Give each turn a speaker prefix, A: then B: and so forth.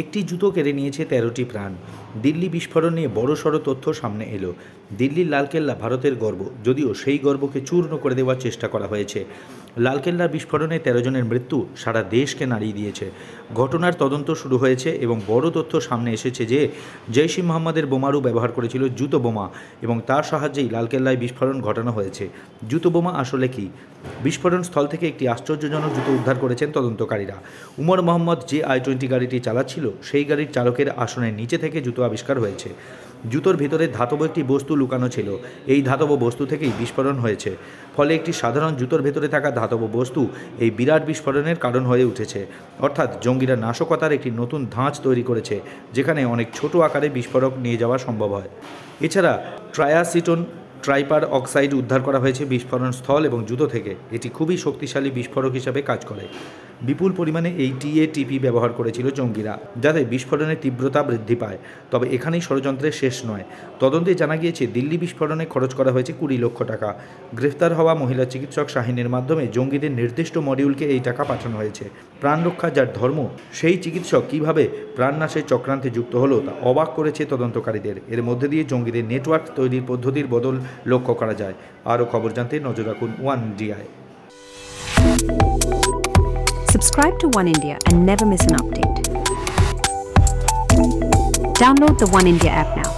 A: একটি জুতো কেড়ে নিয়েছে ১৩টি প্রাণ। দিল্লি বিস্ফোরণ নিয়ে বড়সড় তথ্য সামনে এলো। দিল্লির লালকেল্লা ভারতের গর্ব, যদিও সেই গর্বকে চূর্ণ করে দেওয়ার চেষ্টা করা হয়েছে। লালকেল্লার বিস্ফোরণে ১৩ জনের মৃত্যু সারা দেশকে নাড়িয়ে দিয়েছে। ঘটনার তদন্ত শুরু হয়েছে এবং বড় তথ্য সামনে এসেছে যে জৈশ ই মহম্মদের বোমারু ব্যবহার করেছিল জুতো বোমা এবং তার সাহায্যেই লালকেল্লায় বিস্ফোরণ ঘটানো হয়েছে। জুতো বোমা আসলে কি? বিস্ফোরণ স্থল থেকে একটি আশ্চর্যজনক জুতো উদ্ধার করেছেন তদন্তকারীরা। উমর মোহাম্মদ যে i-20 গাড়িটি চালাচ্ছিল সেই গাড়ির চালকের আসনের নিচে থেকে জুতো আবিষ্কার হয়েছে। জুতোর ভিতরে ধাতব একটি বস্তু লুকানো ছিল। এই ধাতব বস্তু থেকেই বিস্ফোরণ হয়েছে। ফলে একটি সাধারণ জুতোর ভেতরে থাকা ধাতব বস্তু এই বিরাট বিস্ফোরণের কারণ হয়ে উঠেছে। অর্থাৎ জঙ্গিরা নাশকতার একটি নতুন ধাঁচ তৈরি করেছে, যেখানে অনেক ছোট আকারে বিস্ফোরক নিয়ে যাওয়া সম্ভব হয়। এছাড়া ট্রায়াসিটোন ট্রাইপার অক্সাইড উদ্ধার করা হয়েছে বিস্ফোরণ স্থল এবং জুতো থেকে। এটি খুবই শক্তিশালী বিস্ফোরক হিসাবে কাজ করে। বিপুল পরিমাণে এই টিএটিপি ব্যবহার করেছিল জঙ্গিরা, যাতে বিস্ফোরণের তীব্রতা বৃদ্ধি পায়। তবে এখানেই ষড়যন্ত্রের শেষ নয়। তদন্তে জানা গিয়েছে দিল্লি বিস্ফোরণে খরচ করা হয়েছে ২০ লক্ষ টাকা। গ্রেফতার হওয়া মহিলা চিকিৎসক শাহিনের মাধ্যমে জঙ্গিদের নির্দিষ্ট মডিউলকে এই টাকা পাঠানো হয়েছে। প্রাণ রক্ষা যার ধর্ম, সেই চিকিৎসক কীভাবে প্রাণনাশের চক্রান্তে যুক্ত হলো তা অবাক করেছে তদন্তকারীদের। এর মধ্যে দিয়ে জঙ্গিদের নেটওয়ার্ক তৈরির পদ্ধতির বদল লক্ষ্য করা যায়। আরও খবর জানতে নজর রাখুন ওয়ান ইন্ডিয়ায়।
B: Subscribe to One India and never miss an update. Download the One India app now.